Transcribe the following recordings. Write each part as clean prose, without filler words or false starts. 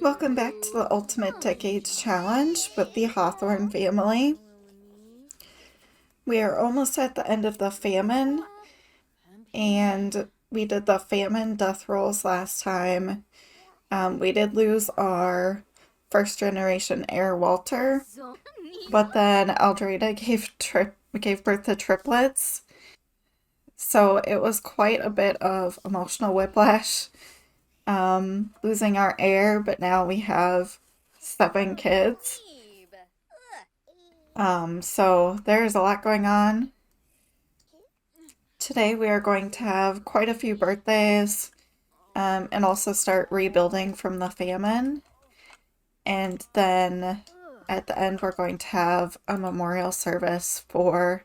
Welcome back to the Ultimate Decades Challenge with the Hawthorne family. We are almost at the end of the famine, and we did the famine death rolls last time. We did lose our first generation heir, Walter, but then Aldreda gave birth to triplets. So it was quite a bit of emotional whiplash, losing our heir, but now we have 7 kids. So there's a lot going on. Today we are going to have quite a few birthdays, and also start rebuilding from the famine. And then at the end we're going to have a memorial service for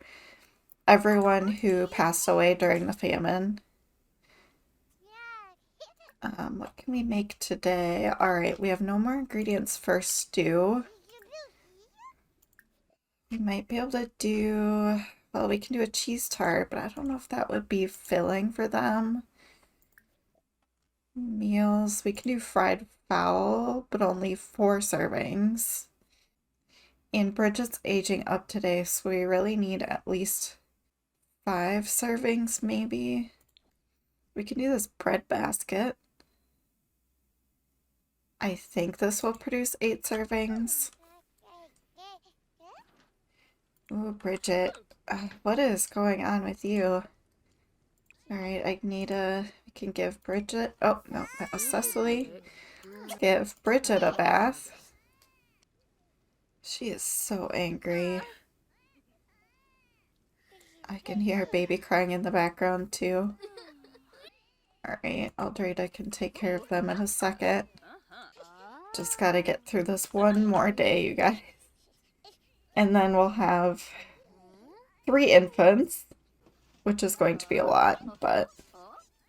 everyone who passed away during the famine. What can we make today? Alright, we have no more ingredients for stew. We might be able to do, well, we can do a cheese tart, but I don't know if that would be filling for them. Meals, we can do fried fowl, but only 4 servings. And Brigit's aging up today, so we really need at least 5 servings, maybe. We can do this bread basket. I think this will produce 8 servings. Ooh, Brigit, what is going on with you? Alright, we can give Brigit, oh no, that was Cecily. Give Brigit a bath. She is so angry. I can hear her baby crying in the background too. Alright, Aldreda can take care of them in a second. Just gotta get through this one more day, you guys. And then we'll have 3 infants, which is going to be a lot, but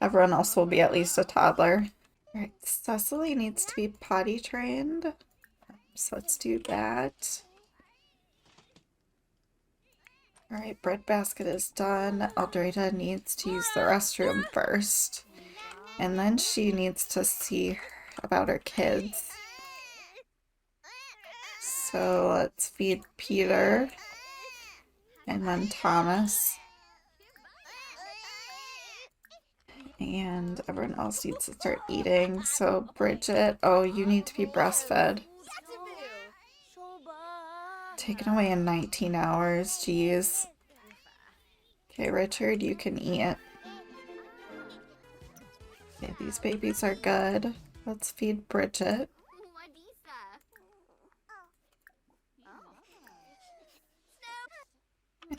everyone else will be at least a toddler. Alright, Cecily needs to be potty trained, so let's do that. Alright, bread basket is done. Aldreda needs to use the restroom first, and then she needs to see about her kids. So let's feed Peter, and then Thomas. And everyone else needs to start eating. So Brigit, oh, you need to be breastfed. Taken away in 19 hours, jeez. Okay, Richard, you can eat. Okay, these babies are good. Let's feed Brigit.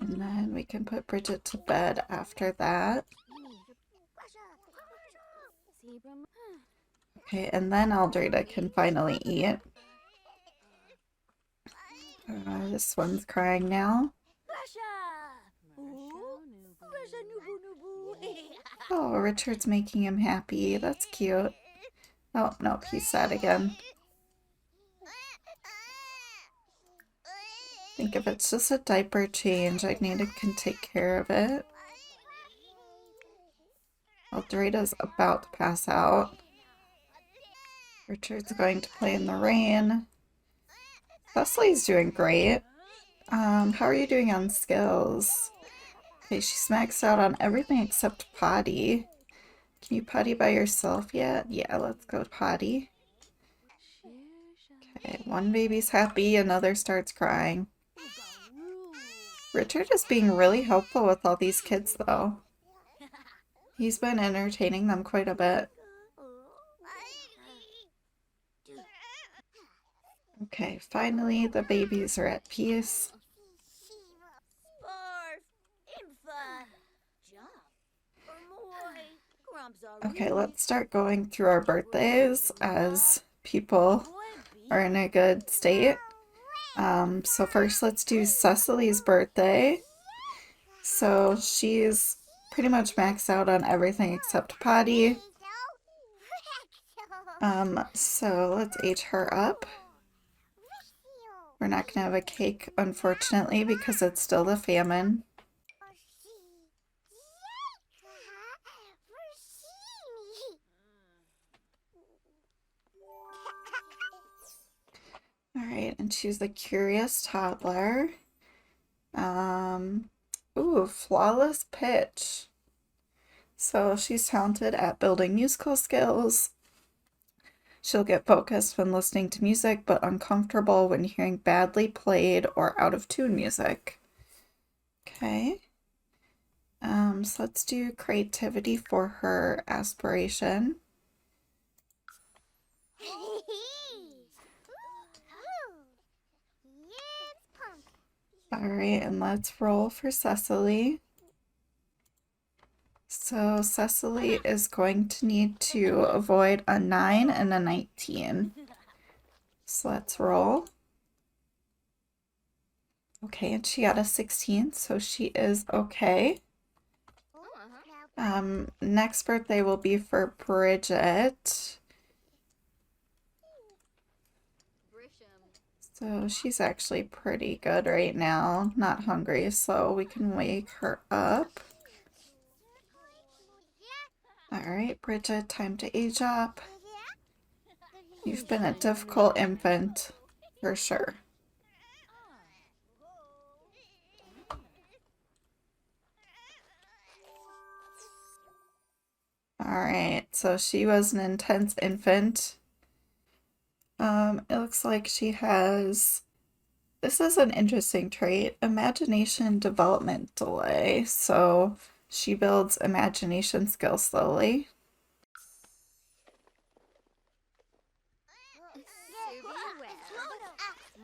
And then we can put Brigit to bed after that. Okay, and then Aldreda can finally eat. This one's crying now. Oh, Richard's making him happy. That's cute. Oh, nope, he's sad again. I think if it's just a diaper change, Agneta can take care of it. Aldreda's about to pass out. Richard's going to play in the rain. Cecily's doing great. How are you doing on skills? Okay, she's maxed out on everything except potty. Can you potty by yourself yet? Yeah, let's go potty. Okay, one baby's happy, another starts crying. Richard is being really helpful with all these kids, though. He's been entertaining them quite a bit. Okay, finally the babies are at peace. Okay, let's start going through our birthdays as people are in a good state. So first let's do Cecily's birthday. So she's pretty much maxed out on everything except potty. So let's age her up. We're not gonna have a cake, unfortunately, because it's still the famine. Alright, and she's a curious toddler. Ooh, flawless pitch. So she's talented at building musical skills. She'll get focused when listening to music, but uncomfortable when hearing badly played or out of tune music. Okay. So let's do creativity for her aspiration. Alright, and let's roll for Cecily. So Cecily is going to need to avoid a 9 and a 19. So let's roll. Okay, and she got a 16, so she is okay. Next birthday will be for Brigit. So she's actually pretty good right now, not hungry, so we can wake her up. Alright, Brigit, time to age up. You've been a difficult infant, for sure. Alright, so she was an intense infant. It looks like she has, this is an interesting trait, imagination development delay. So she builds imagination skills slowly.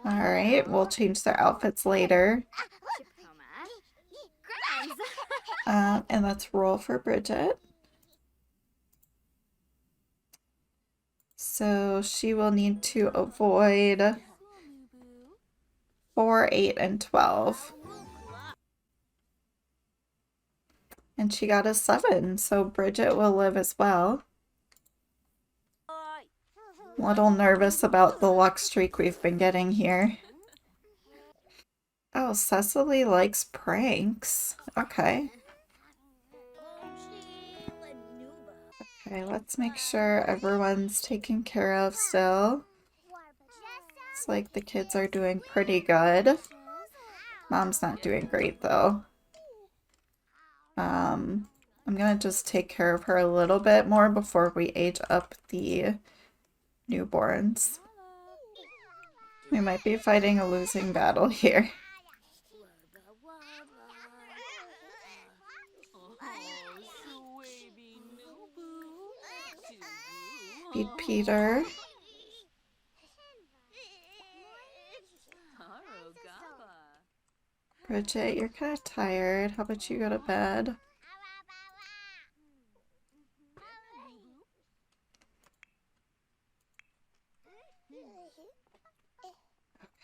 Alright, we'll change their outfits later. And let's roll for Brigit. So she will need to avoid 4, 8, and 12. And she got a 7, so Brigit will live as well. A little nervous about the luck streak we've been getting here. Oh, Cecily likes pranks. Okay. Okay, let's make sure everyone's taken care of still. It's like the kids are doing pretty good. Mom's not doing great though. I'm gonna just take care of her a little bit more before we age up the newborns. We might be fighting a losing battle here. Feed Peter. Brigit, you're kind of tired. How about you go to bed?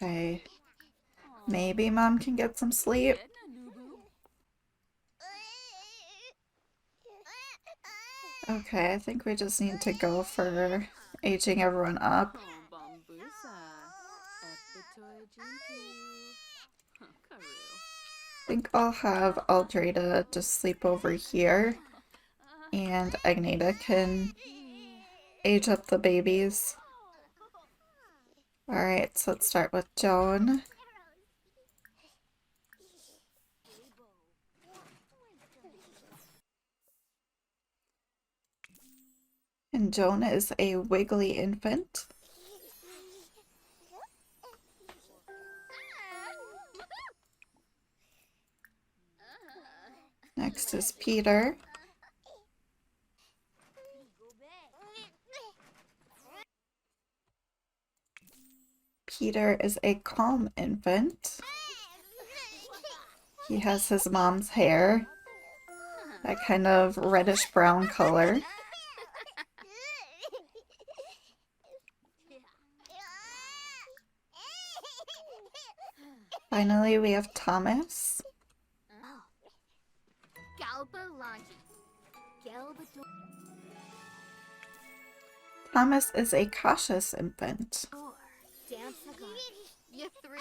Okay. Maybe Mom can get some sleep. Okay, I think we just need to go for aging everyone up. I think I'll have Aldreda just sleep over here, and Agneta can age up the babies. Alright, so let's start with Joan. And Joan is a wiggly infant. Next is Peter. Peter is a calm infant. He has his mom's hair, that kind of reddish brown color. Finally, we have Thomas. Thomas is a cautious infant.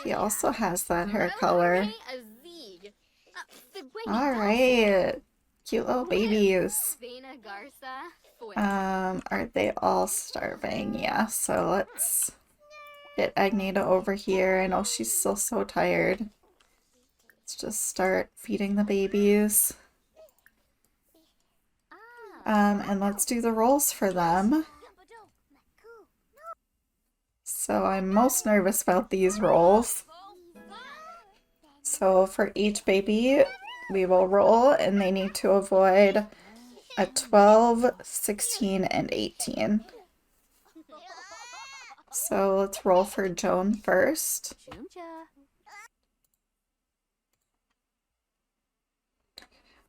He also has that hair color. Alright, cute little babies. Are they all starving? Yeah, so let's get Agneta over here. I know she's still so tired. Let's just start feeding the babies. And let's do the rolls for them. So I'm most nervous about these rolls. So for each baby, we will roll, and they need to avoid a 12, 16, and 18. So let's roll for Joan first.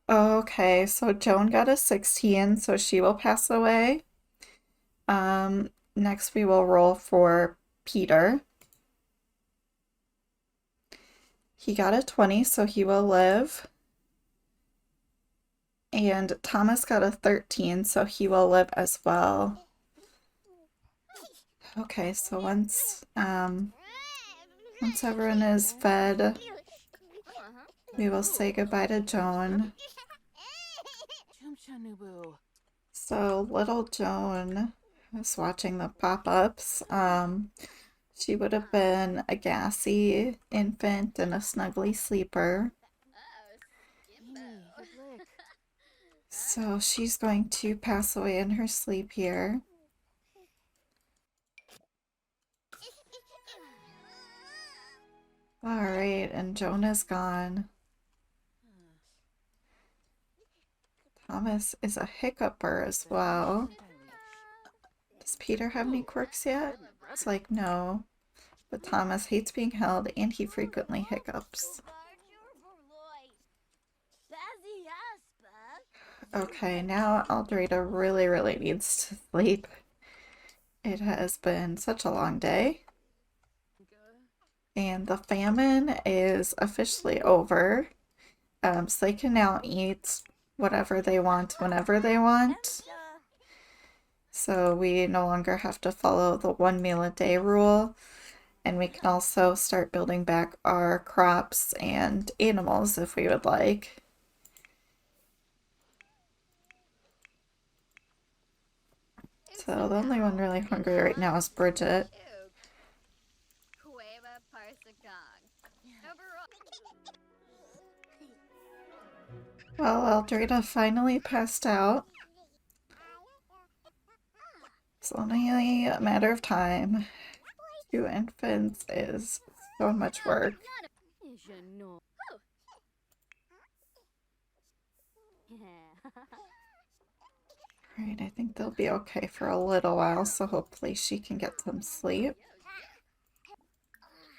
Okay, so Joan got a 16, so she will pass away. Next we will roll for Peter. He got a 20, so he will live. And Thomas got a 13, so he will live as well. Okay, so once everyone is fed, we will say goodbye to Joan. So little Joan was watching the pop-ups. She would have been a gassy infant and a snuggly sleeper. So she's going to pass away in her sleep here. Alright, and Joan is gone. Thomas is a hiccuper as well. Does Peter have any quirks yet? It's like, no. But Thomas hates being held, and he frequently hiccups. Okay, now Aldreda really needs to sleep. It has been such a long day. And the famine is officially over. So they can now eat whatever they want whenever they want. So we no longer have to follow the 1 meal a day rule. And we can also start building back our crops and animals if we would like. So the only one really hungry right now is Brigit. Well, Aldreda finally passed out. It's only a matter of time. 2 infants is so much work. Alright, I think they'll be okay for a little while, so hopefully she can get some sleep.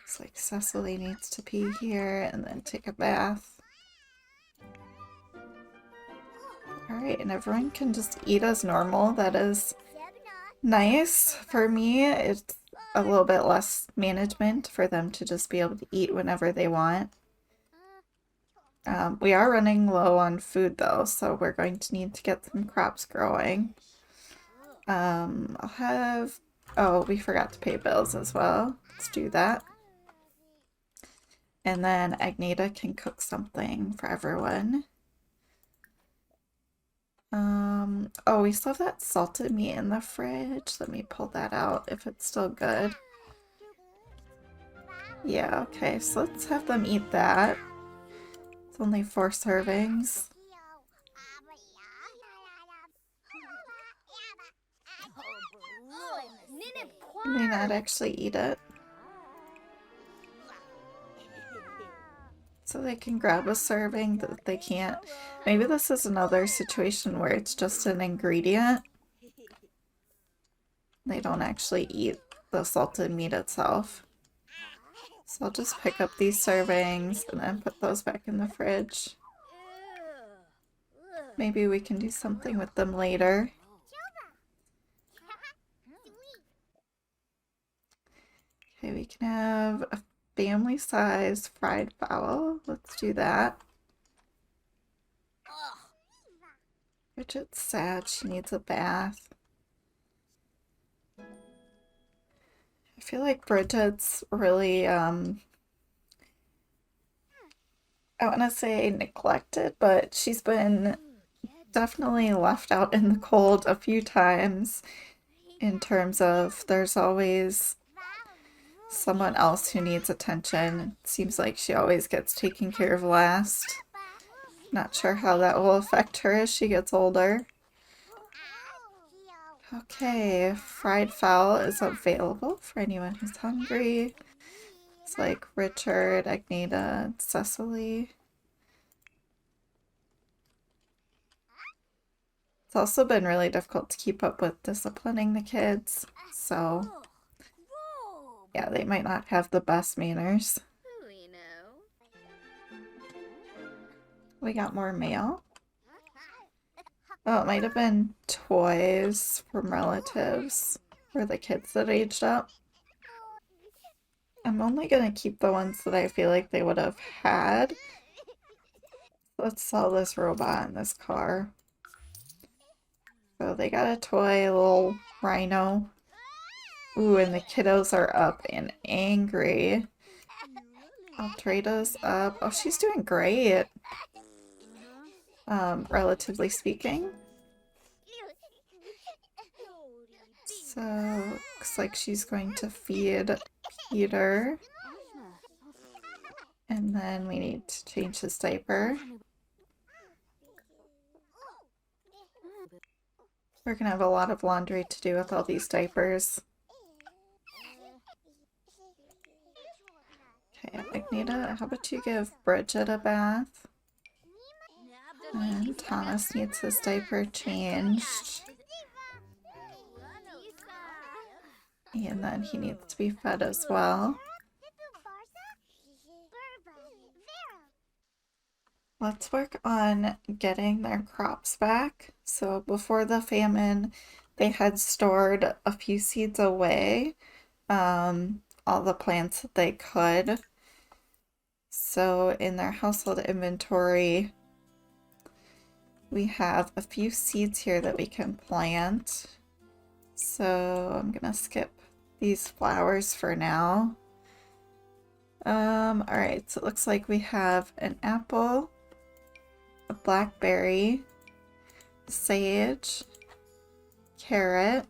It's like Cecily needs to pee here and then take a bath. Alright, and everyone can just eat as normal. That is nice. For me, it's a little bit less management for them to just be able to eat whenever they want. We are running low on food though, so we're going to need to get some crops growing. I'll have... Oh, we forgot to pay bills as well. Let's do that. And then Agneta can cook something for everyone. Oh, we still have that salted meat in the fridge. Let me pull that out if it's still good. Yeah, okay, so let's have them eat that. It's only 4 servings. They may not actually eat it. So they can grab a serving that they can't. Maybe this is another situation where it's just an ingredient. They don't actually eat the salted meat itself. So I'll just pick up these servings and then put those back in the fridge. Maybe we can do something with them later. Okay, we can have a family-sized fried fowl. Let's do that. Brigit's sad. She needs a bath. I feel like Brigit's really, I want to say neglected, but she's been definitely left out in the cold a few times in terms of there's always someone else who needs attention. It seems like she always gets taken care of last. Not sure how that will affect her as she gets older. Okay, fried fowl is available for anyone who's hungry. It's like Richard, Agneta, Cecily. It's also been really difficult to keep up with disciplining the kids, so yeah, they might not have the best manners. We got more mail. Oh, it might have been toys from relatives for the kids that aged up. I'm only gonna keep the ones that I feel like they would have had. Let's sell this robot and this car. So they got a toy, a little rhino. Ooh, and the kiddos are up and angry. Aldreda's up. Oh, she's doing great. Relatively speaking. So, looks like she's going to feed Peter. And then we need to change his diaper. We're gonna have a lot of laundry to do with all these diapers. Okay, Agneta, how about you give Brigit a bath? And Thomas needs his diaper changed. And then he needs to be fed as well. Let's work on getting their crops back. So before the famine, they had stored a few seeds away, all the plants that they could. So in their household inventory, we have a few seeds here that we can plant. So I'm gonna skip these flowers for now. Alright, so it looks like we have an apple, a blackberry, sage, carrot,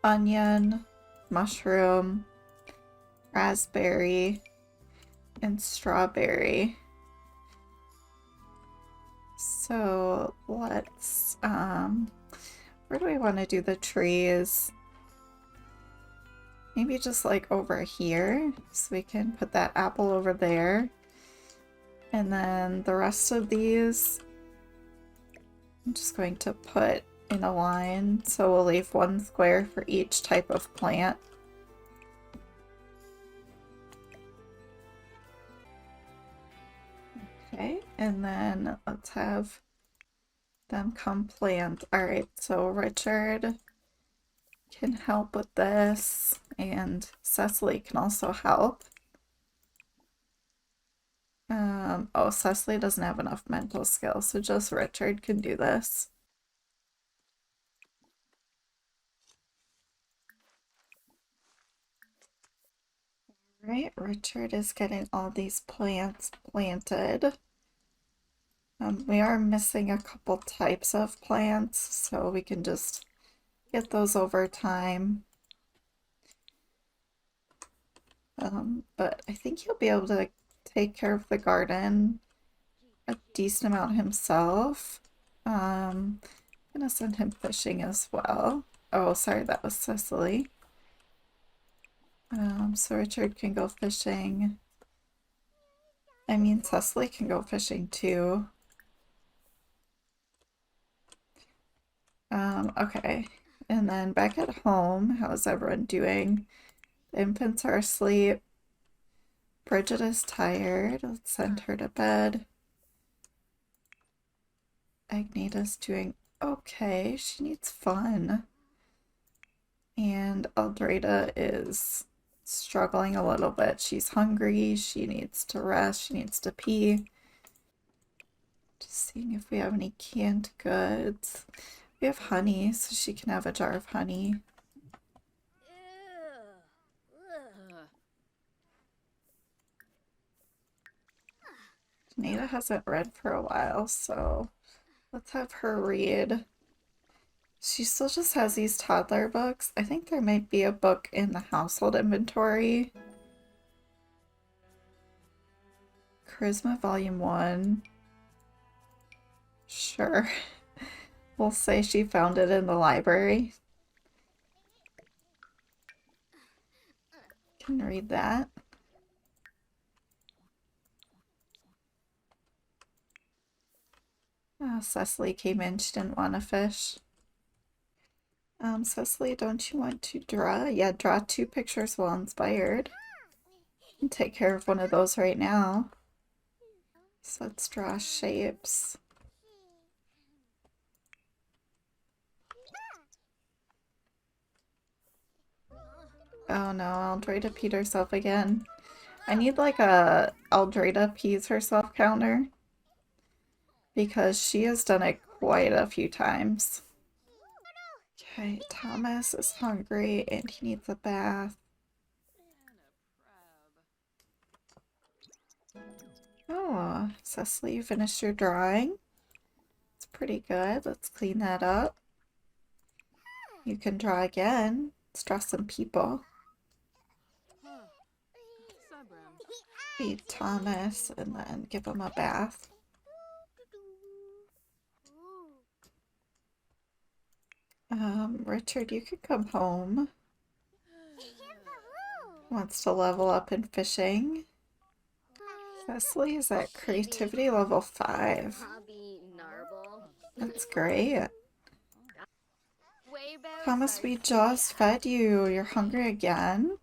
onion, mushroom, raspberry, and strawberry. So let's, where do we want to do the trees? Maybe just like over here, so we can put that apple over there. And then the rest of these, I'm just going to put in a line, so we'll leave one square for each type of plant. Okay, and then let's have them come plant. Alright, so Richard can help with this, and Cecily can also help. Oh, Cecily doesn't have enough mental skill, so just Richard can do this. Right, Richard is getting all these plants planted. We are missing a couple types of plants, so we can just get those over time. But I think he'll be able to take care of the garden a decent amount himself. I'm gonna send him fishing as well. Oh, sorry, that was Cecily. So Richard can go fishing. I mean, Cecily can go fishing too. Okay. And then back at home, how's everyone doing? The infants are asleep. Brigit is tired. Let's send her to bed. Agneta's doing okay. She needs fun. And Aldreda is struggling a little bit. She's hungry. She needs to rest. She needs to pee. Just seeing if we have any canned goods. We have honey, so she can have a jar of honey. Nada hasn't read for a while, so let's have her read. She still just has these toddler books. I think there might be a book in the household inventory. Charisma Volume 1. Sure. We'll say she found it in the library. Can read that. Cecily came in. She didn't want to fish. Cecily, don't you want to draw? Yeah, draw 2 pictures while inspired. And take care of one of those right now. So let's draw shapes. Oh no, Aldreda peed herself again. I need like a Aldreda pees herself counter. Because she has done it quite a few times. Okay, Thomas is hungry and he needs a bath. Oh, Cecily, you finished your drawing. It's pretty good. Let's clean that up. You can draw again. Let's draw some people. Feed Thomas and then give him a bath. Richard, you could come home. Wants to level up in fishing. Cecily is at creativity level 5. That's great. Thomas, we just fed you. You're hungry again?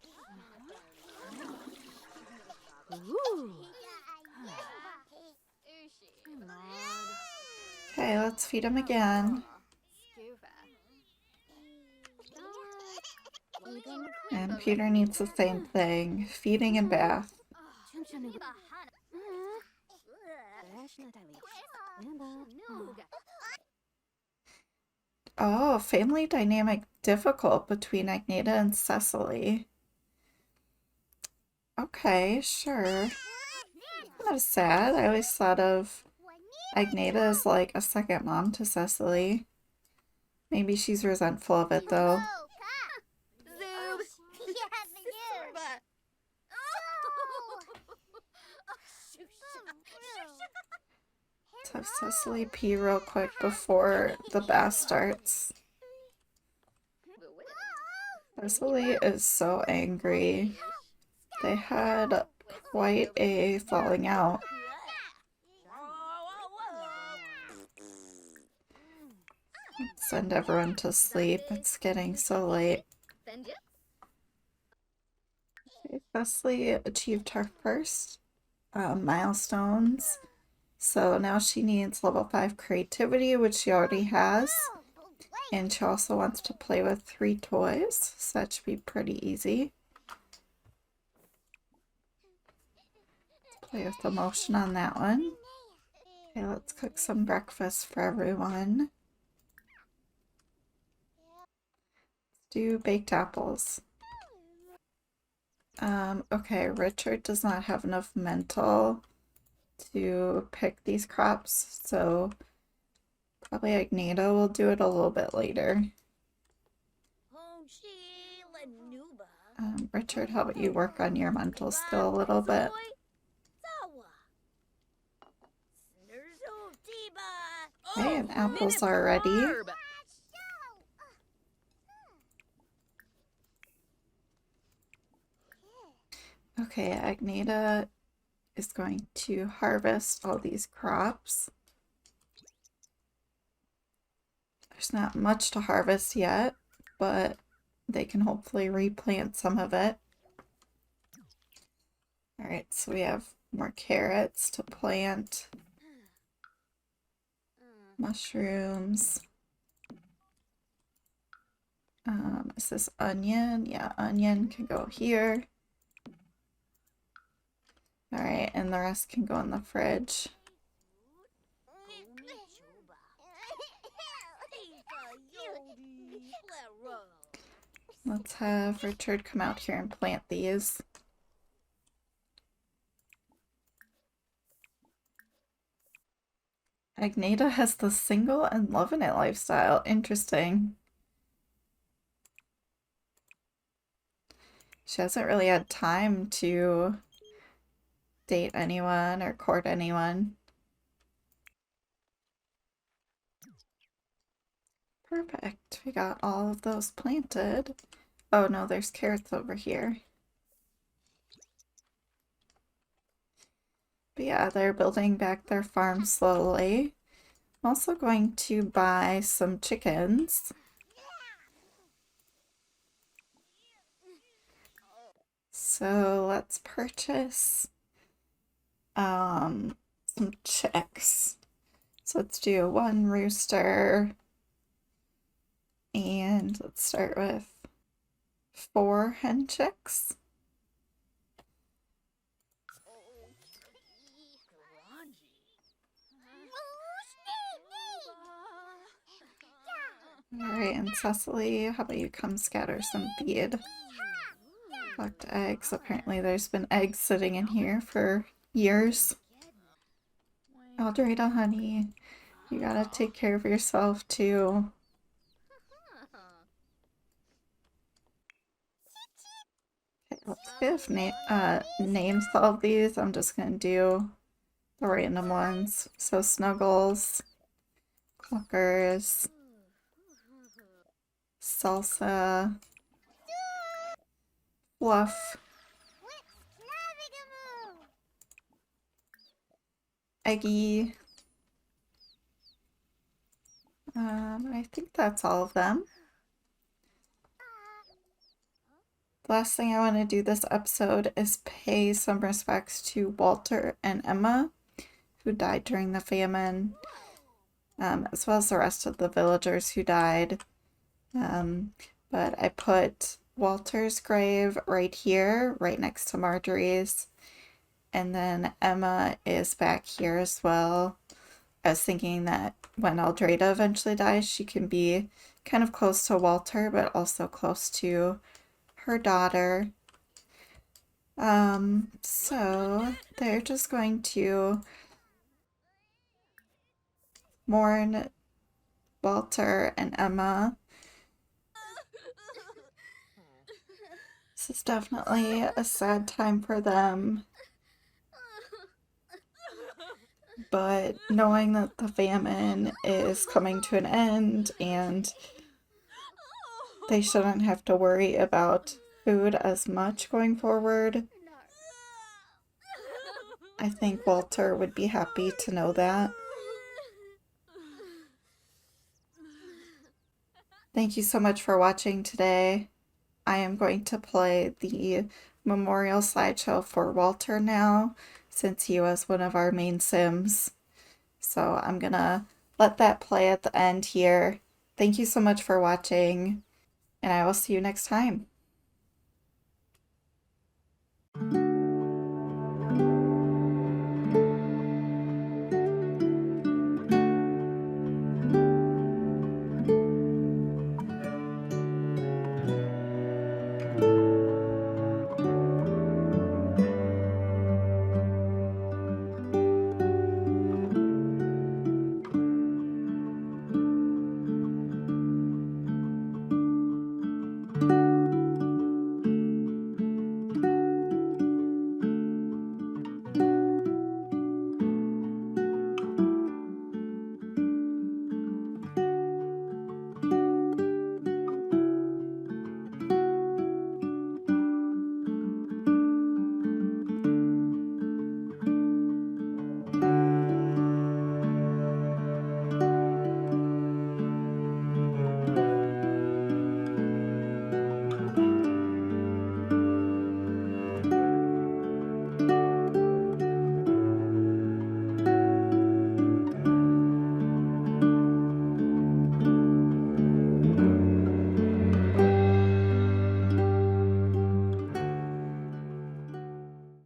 Okay, let's feed him again. And Peter needs the same thing, feeding and bath. Oh, family dynamic difficult between Agneta and Cecily. Okay, sure. Kind of sad. I always thought of Agneta as like a second mom to Cecily. Maybe she's resentful of it though. Let's have Cecily pee real quick before the bath starts. Cecily is so angry. They had quite a falling out. Let's send everyone to sleep. It's getting so late. Okay, Cecily achieved her first milestones. So now she needs level 5 creativity, which she already has. And she also wants to play with 3 toys, so that should be pretty easy. Let's play with emotion on that one. Okay, let's cook some breakfast for everyone. Let's do baked apples. Okay, Richard does not have enough mental to pick these crops, so probably Agneta will do it a little bit later. Richard, how about you work on your mental skill a little bit? Okay, and apples are ready. Okay, Agneta is going to harvest all these crops. There's not much to harvest yet, but they can hopefully replant some of it. Alright, so we have more carrots to plant. Mushrooms. Is this onion? Yeah, onion can go here. Alright, and the rest can go in the fridge. Let's have Richard come out here and plant these. Agneta has the single and loving it lifestyle. Interesting. She hasn't really had time to date anyone or court anyone. Perfect. We got all of those planted. Oh no, there's carrots over here. But yeah, they're building back their farm slowly. I'm also going to buy some chickens. So let's purchase some chicks. So let's do one rooster. And let's start with 4 hen chicks. Alright, and Cecily, how about you come scatter some feed? Collect eggs. Apparently there's been eggs sitting in here for years. Aldreda, honey, you gotta take care of yourself too. Okay, let's give names to all of these. I'm just gonna do the random ones. So Snuggles, Cluckers, Salsa, Fluff, Eggy. I think that's all of them. The last thing I want to do this episode is pay some respects to Walter and Emma, who died during the famine, as well as the rest of the villagers who died. But I put Walter's grave right here, right next to Marjorie's, and then Emma is back here as well. I was thinking that when Aldreda eventually dies, she can be kind of close to Walter, but also close to her daughter. So they're just going to mourn Walter and Emma. This is definitely a sad time for them. But knowing that the famine is coming to an end and they shouldn't have to worry about food as much going forward, I think Walter would be happy to know that. Thank you so much for watching today. I am going to play the memorial slideshow for Walter now, since he was one of our main Sims. So I'm gonna let that play at the end here. Thank you so much for watching, and I will see you next time.